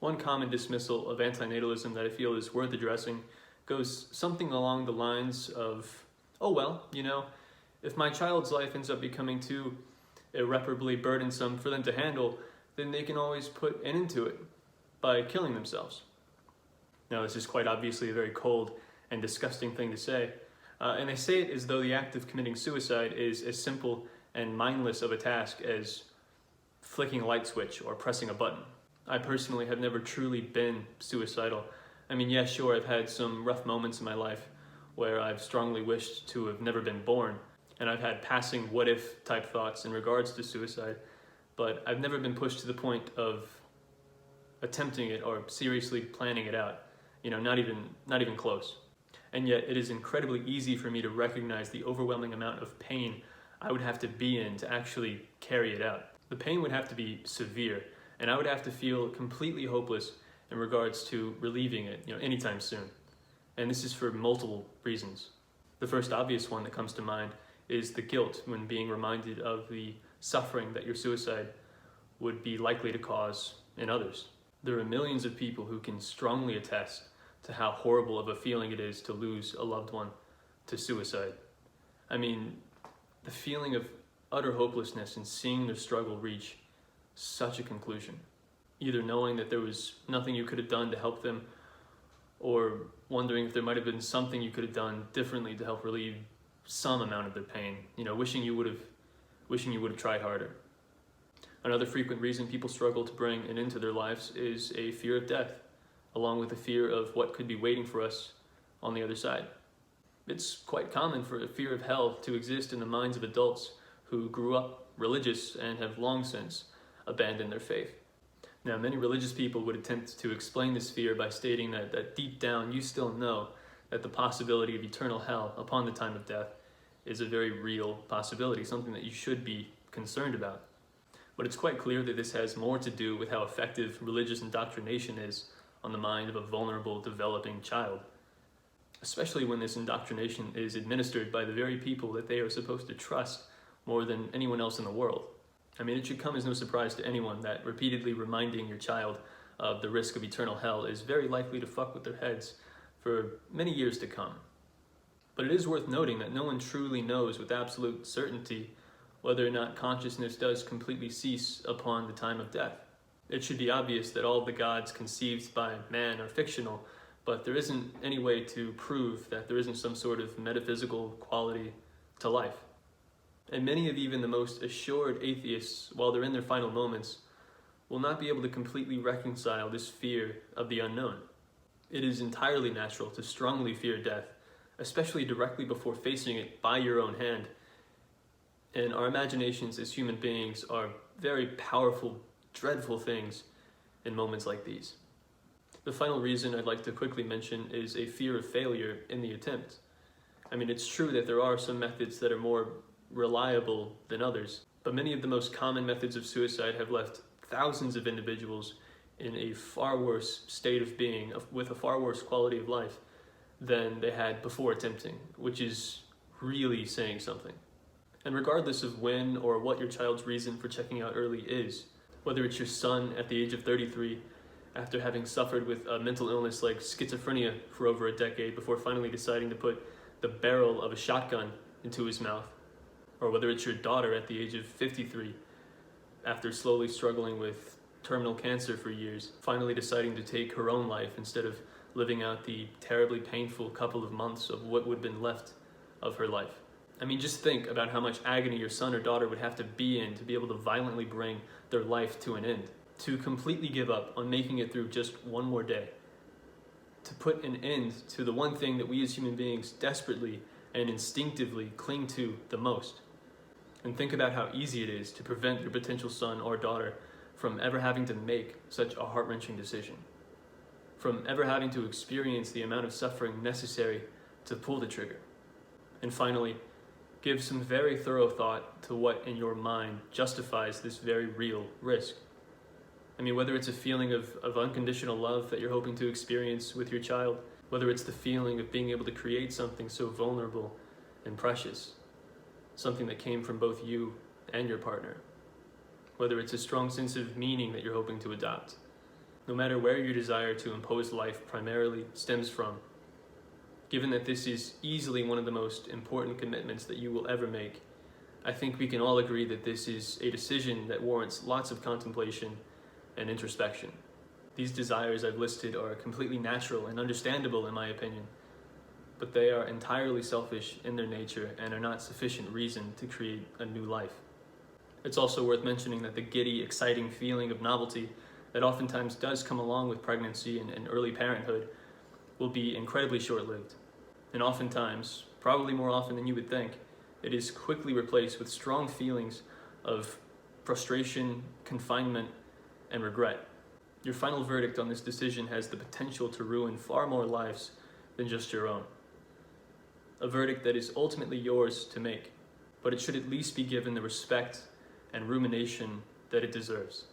One common dismissal of antinatalism that I feel is worth addressing goes something along the lines of, oh well, if my child's life ends up becoming too irreparably burdensome for them to handle, then they can always put an end to it by killing themselves. Now, this is quite obviously a very cold and disgusting thing to say, and I say it as though the act of committing suicide is as simple and mindless of a task as flicking a light switch or pressing a button. I personally have never truly been suicidal. I mean, yeah, sure, I've had some rough moments in my life where I've strongly wished to have never been born, and I've had passing what-if type thoughts in regards to suicide, but I've never been pushed to the point of attempting it or seriously planning it out. Not even close. And yet it is incredibly easy for me to recognize the overwhelming amount of pain I would have to be in to actually carry it out. The pain would have to be severe, and I would have to feel completely hopeless in regards to relieving it, anytime soon. And this is for multiple reasons. The first obvious one that comes to mind is the guilt when being reminded of the suffering that your suicide would be likely to cause in others. There are millions of people who can strongly attest to how horrible of a feeling it is to lose a loved one to suicide. I mean, the feeling of utter hopelessness and seeing their struggle reach such a conclusion. Either knowing that there was nothing you could have done to help them, or wondering if there might have been something you could have done differently to help relieve some amount of their pain. Wishing you would have tried harder. Another frequent reason people struggle to bring an end to their lives is a fear of death, along with the fear of what could be waiting for us on the other side. It's quite common for a fear of hell to exist in the minds of adults who grew up religious and have long since abandoned their faith. Now, many religious people would attempt to explain this fear by stating that deep down you still know that the possibility of eternal hell upon the time of death is a very real possibility, something that you should be concerned about. But it's quite clear that this has more to do with how effective religious indoctrination is on the mind of a vulnerable, developing child, especially when this indoctrination is administered by the very people that they are supposed to trust more than anyone else in the world. I mean, it should come as no surprise to anyone that repeatedly reminding your child of the risk of eternal hell is very likely to fuck with their heads for many years to come. But it is worth noting that no one truly knows with absolute certainty whether or not consciousness does completely cease upon the time of death. It should be obvious that all of the gods conceived by man are fictional, but there isn't any way to prove that there isn't some sort of metaphysical quality to life. And many of even the most assured atheists, while they're in their final moments, will not be able to completely reconcile this fear of the unknown. It is entirely natural to strongly fear death, especially directly before facing it by your own hand. And our imaginations as human beings are very powerful, dreadful things in moments like these. The final reason I'd like to quickly mention is a fear of failure in the attempt. I mean, it's true that there are some methods that are more reliable than others, but many of the most common methods of suicide have left thousands of individuals in a far worse state of being, with a far worse quality of life than they had before attempting, which is really saying something. And regardless of when or what your child's reason for checking out early is, whether it's your son at the age of 33 after having suffered with a mental illness like schizophrenia for over a decade before finally deciding to put the barrel of a shotgun into his mouth, or whether it's your daughter at the age of 53 after slowly struggling with terminal cancer for years, finally deciding to take her own life instead of living out the terribly painful couple of months of what would have been left of her life. I mean, just think about how much agony your son or daughter would have to be in to be able to violently bring their life to an end, to completely give up on making it through just one more day, to put an end to the one thing that we as human beings desperately and instinctively cling to the most. And think about how easy it is to prevent your potential son or daughter from ever having to make such a heart-wrenching decision, from ever having to experience the amount of suffering necessary to pull the trigger. And finally, give some very thorough thought to what in your mind justifies this very real risk. I mean, whether it's a feeling of unconditional love that you're hoping to experience with your child, whether it's the feeling of being able to create something so vulnerable and precious, something that came from both you and your partner, whether it's a strong sense of meaning that you're hoping to adopt, no matter where your desire to impose life primarily stems from. Given that this is easily one of the most important commitments that you will ever make, I think we can all agree that this is a decision that warrants lots of contemplation and introspection. These desires I've listed are completely natural and understandable in my opinion, but they are entirely selfish in their nature and are not sufficient reason to create a new life. It's also worth mentioning that the giddy, exciting feeling of novelty that oftentimes does come along with pregnancy and early parenthood will be incredibly short-lived. And oftentimes, probably more often than you would think, it is quickly replaced with strong feelings of frustration, confinement, and regret. Your final verdict on this decision has the potential to ruin far more lives than just your own. A verdict that is ultimately yours to make, but it should at least be given the respect and rumination that it deserves.